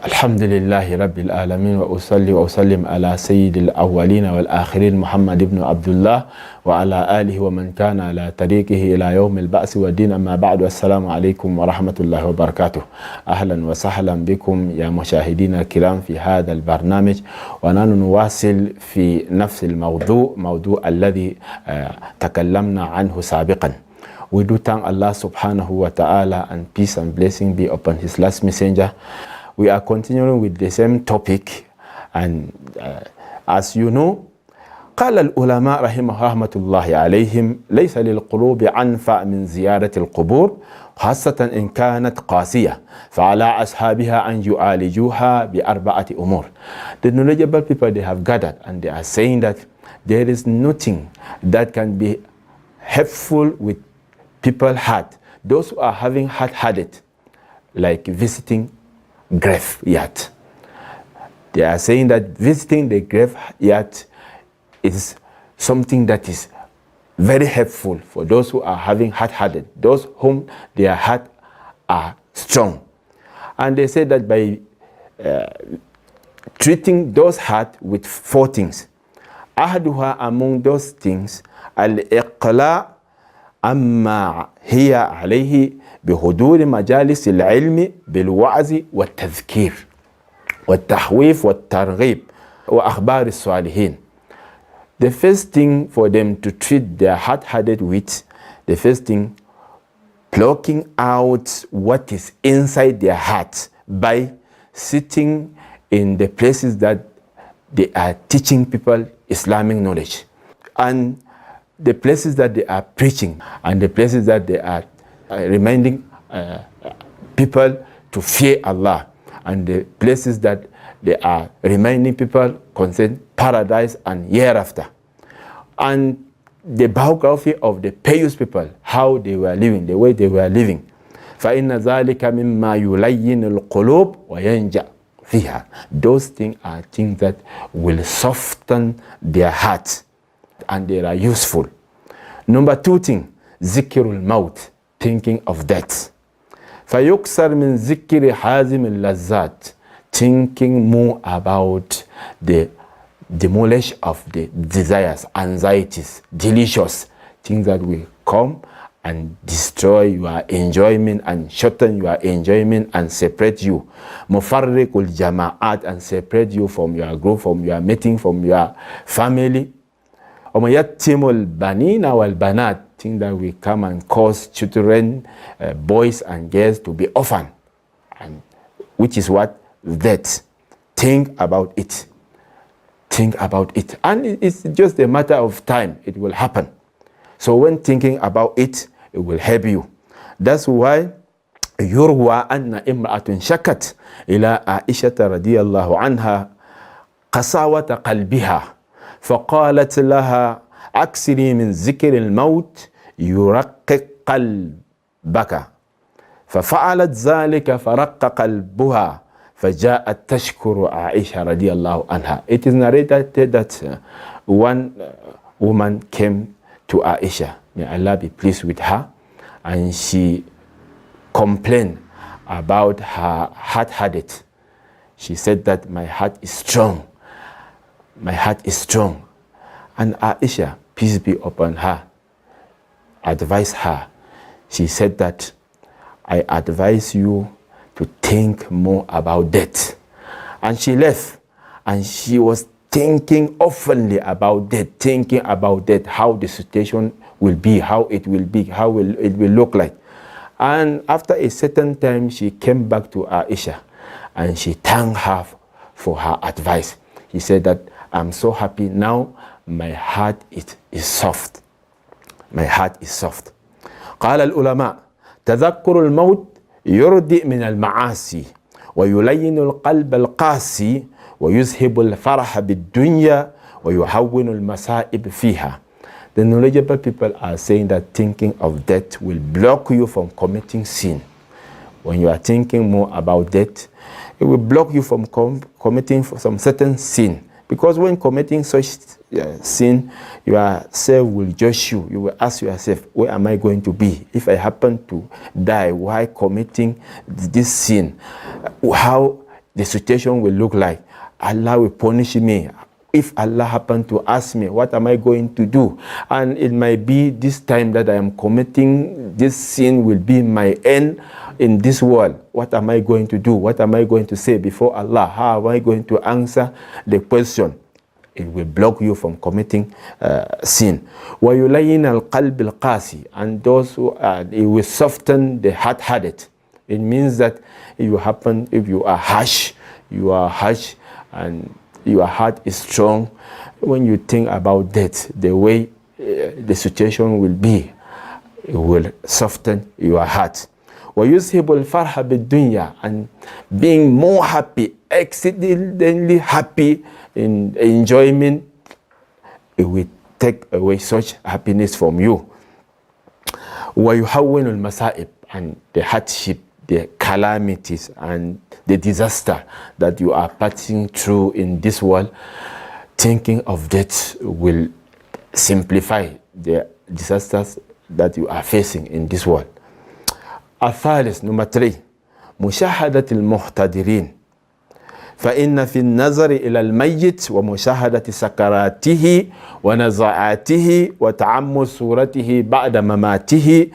الحمد لله رب العالمين وأصلي وأسلم على سيد الأولين والآخرين محمد بن عبد الله وعلى آله ومن كان على طريقه إلى يوم البعث والدين. أما بعد، السلام عليكم ورحمة الله وبركاته. أهلا وسهلا بكم يا مشاهدينا الكرام في هذا البرنامج، ونحن نواصل في نفس موضوع الذي تكلمنا عنه سابقا. We do thank Allah subhanahu wa ta'ala, and peace and blessing be upon his last messenger. We are continuing with the same topic, and as you know, قال العلماء رحمة الله عليهم ليس للقلوب أنفع من زيارة القبور خاصة إن كانت قاسية فعلى أصحابها أن يعالجوها بأربعة أمور. The knowledgeable people, they have gathered and they are saying that there is nothing that can be helpful with people's heart, those who are having hard-headed, like visiting graveyard. They are saying that visiting the graveyard is something that is very helpful for those who are having hard-headed, those whom their heart are strong. And they say that by treating those heart with four things. أحدها, among those things, الإقلاع أما هي عليه بحضور مجالس العلم بالوعظ والتذكير والتحويف والترغيب وأخبار الصالحين. The first thing for them to treat their hard-headed with, the first thing, plucking out what is inside their heart by sitting in the places that they are teaching people Islamic knowledge, and the places that they are preaching, and the places that they are reminding people to fear Allah, and the places that they are reminding people concerning paradise and hereafter, and the biography of the pious people, how they were living, the way they were living. فَإِنَّ ذَلِكَ مِمَّا يُلَيِّنُ الْقُلُوبِ وَيَنْجَأْ فِيهَا. Those things are things that will soften their hearts, and they are useful. Number two thing, zikrul maut, thinking of death. فَيُكْسَرْ مِنْ ذِكِّرِ حَازِمِ اللَّذَّاتِ, thinking more about the demolish of the desires, anxieties, delicious things that will come and destroy your enjoyment and shorten your enjoyment and separate you. Mufarriqul jama'at, and separate you from your group, from your meeting, from your family. Umayattimul banina wal banat, things that will come and cause children, boys and girls, to be orphan, and which is what? That. Think about it. Think about it. And it's just a matter of time. It will happen. So when thinking about it, it will help you. That's why يروى أن امرأة شكت إلى عائشة رضي الله عنها قساوة قلبها فقالت لها أكثري من ذكر الموت يرقق قلبك، ففعلت ذلك فرق قلبها فجاءت تشكر عائشة رضي الله عنها. It is narrated that one woman came to Aisha, may Allah be pleased with her, and she complained about her hard-headed. She said that my heart is strong. My heart is strong. And Aisha, peace be upon her, advised her. She said that I advise you to think more about death. And she left, and she was thinking oftenly about death, thinking about death, how the situation will be, how it will be, how it will look like. And after a certain time, she came back to Aisha, and she thanked her for her advice. He said that I'm so happy now, my heart is soft. My heart is soft. قال العلماء تذكر الموت يردئ من المعاصي ويلين القلب القاسي ويذهب الفرح بالدنيا ويهون المصائب فيها. The knowledgeable people are saying that thinking of death will block you from committing sin. When you are thinking more about death, it will block you from committing some certain sin. Because when committing such sin, yourself will judge you. You will ask yourself, where am I going to be? If I happen to die while committing this sin, how the situation will look like. Allah will punish me. If Allah happened to ask me, what am I going to do? And it might be this time that I am committing this sin will be my end in this world. What am I going to do? What am I going to say before Allah? How am I going to answer the question? It will block you from committing sin. وَيُلَيِّنَ الْقَلْبِ الْقَاسِي, and those who it will soften the hard-hearted. It means that if you are harsh, and your heart is strong. When you think about that, the way the situation will be, it will soften your heart. وَيُذْهِبُ الْفَرْحَ بِالدُّنْيَا, and being more happy, exceedingly happy in enjoyment, it will take away such happiness from you. وَيُحَوِّنُ الْمَصَائِبِ, and the hardship, the calamities, and the disaster that you are passing through in this world, thinking of that will simplify the disasters that you are facing in this world. الثالث, number 3, مشاهدة المحتضرين. فإن في النظر إلى الميت ومشاهدة سكراته ونزعاته وتعمل صورته بعد مماته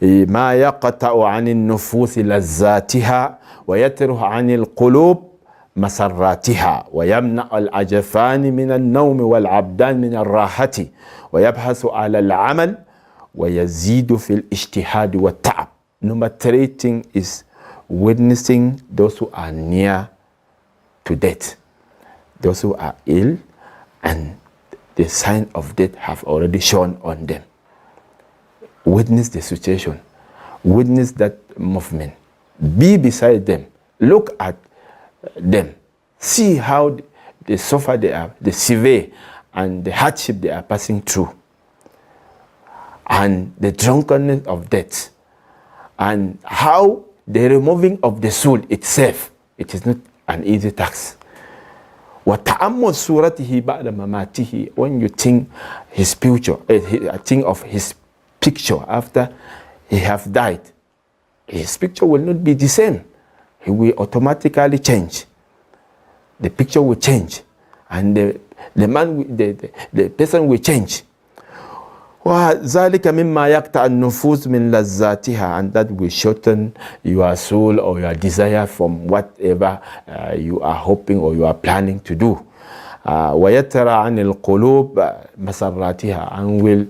ما يقطع عن النفوس لذاتها ويتره عن القلوب مسراتها ويمنع الأجفان من النوم والعبدان من الراحة ويبحث على العمل ويزيد في الاجتهاد والتعب. Number 3 thing is witnessing those who are near to death, those who are ill, and the sign of death have already shown on them. Witness the situation, witness that movement, be beside them, look at them, see how they suffer, the severe and the hardship they are passing through, and the drunkenness of death, and how the removing of the soul itself, it is not an easy task. وَتَعَمُّلْ صُورَتِهِ بَعْدَ مَمَاتِهِ, when you think his future, think of his picture after he have died, his picture will not be the same. He will automatically change. The picture will change, and the person will change. وَذَلِكَ مِمَّا يَقْطَعُ النُّفُوسُ مِنْ لَذَّاتِهَا, and that will shorten your soul or your desire from whatever you are hoping or you are planning to do. وَيَتَرَى عَنِ الْقُلُوبِ مَسَرَّاتِهَا, and will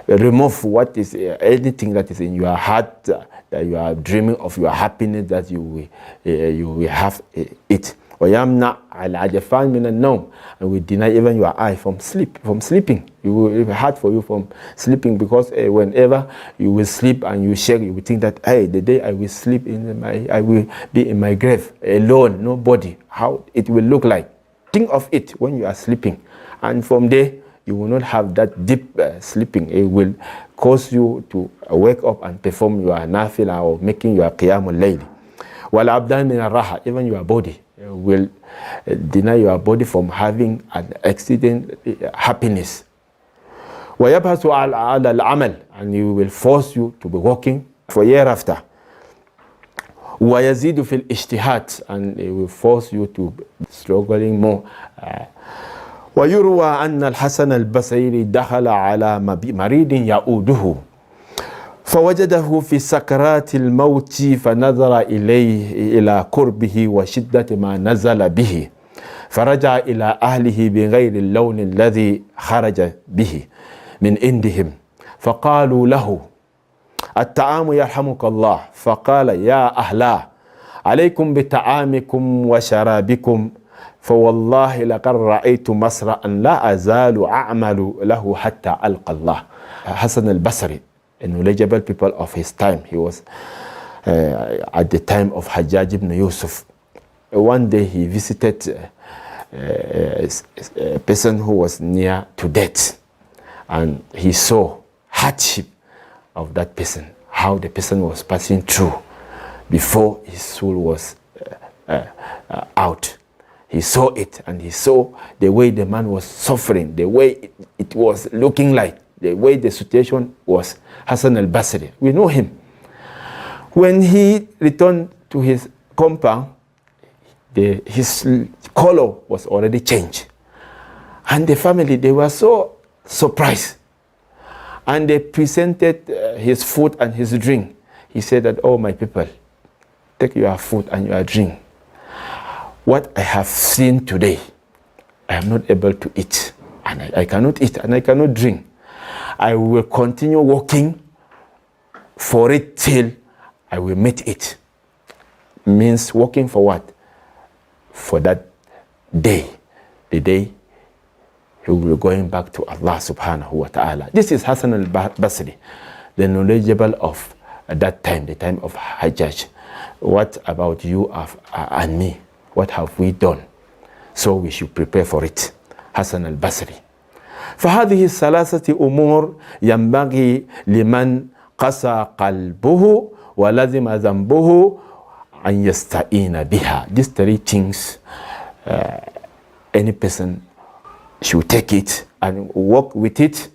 remove what is anything that is in your heart that you are dreaming of, your happiness, that you will have it. وَيَمْنَعْ الْعَجَفَانِ مِنَ النَّوْمِ, and will deny even your eye from sleeping. It will be hard for you from sleeping, because whenever you will sleep and you shake, you will think that, hey, the day I will sleep I will be in my grave alone, nobody. How it will look like. Think of it when you are sleeping, and from there you will not have that deep sleeping. It will cause you to wake up and perform your nafila or making your qiyamul layl. وَالْعَبْدَانِ مِنَ الرَّاحَةِ, even your body will deny your body from having an accident happiness. وَيَبْحَثُ عَلَى الْعَمَلِ, and he will force you to be working for hereafter. وَيَزِيدُ فِي الْإِجْتِهَادِ, and he will force you to be struggling more. ويروى أن الحسن البصري دخل على مريض يعوده فوجده في سكرات الموت فنظر إليه إلى قربه وشدة ما نزل به فرجع إلى أهله بغير اللون الذي خرج به من عندهم فقالوا له الطعام يرحمك الله فقال يا أهلا عليكم بطعامكم وشرابكم فوالله لقد رأيت مسرعا لا أزال أعمل له حتى ألقى الله. Hassan al-Basri, a knowledgeable people of his time, he was at the time of Hajjaj ibn Yusuf. One day he visited a person who was near to death, and he saw hardship of that person, how the person was passing through before his soul was out. He saw it, and he saw the way the man was suffering, the way it was looking like, the way the situation was. Hassan al-Basri, we know him. When he returned to his compound, his color was already changed. And the family, they were so surprised. And they presented his food and his drink. He said that, oh, my people, take your food and your drink. What I have seen today, I am not able to eat. And I cannot eat and I cannot drink. I will continue working for it till I will meet it. Means working for what? For that day. The day he will be going back to Allah subhanahu wa ta'ala. This is Hassan al-Basri, the knowledgeable of that time, the time of Hajjaj. What about you and me? What have we done? So we should prepare for it. Hassan al-Basri. فهذه الثلاثة أمور ينبغي لمن قسى قلبه ولزم ذنبه أن يستعين بها. These three things, any person should take it and work with it.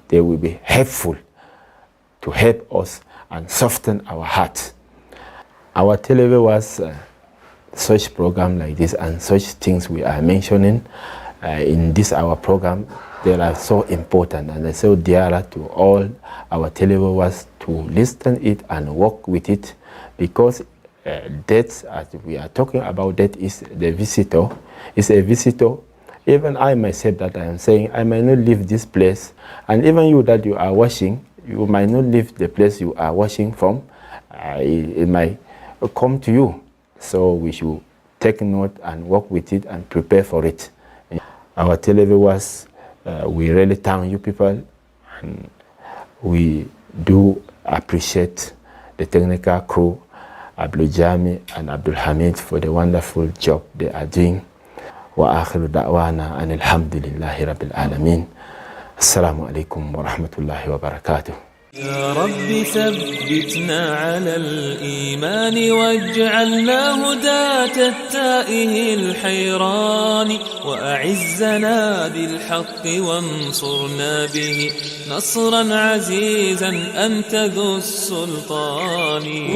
They will be helpful to help us and soften our heart. Our television was such program like this and such things we are mentioning in this our program. They are so important and so dear to all our televiewers to listen it and work with it, because death, as we are talking about, death is the visitor. It's a visitor. Even I myself that I am saying, I might not leave this place, and even you that you are watching, you might not leave the place you are watching from. It might come to you. So we should take note and work with it and prepare for it. Our televiewers, we really thank you people, and we do appreciate the technical crew, Abdul Jami and Abdul Hamid, for the wonderful job they are doing. وآخر دعوانا أن الحمد لله رب العالمين. السلام عليكم ورحمة الله وبركاته. يا رب ثبتنا على الإيمان واجعلنا هداة التائه الحيران، وأعزنا بالحق وانصرنا به نصرا عزيزا أنت ذو السلطان.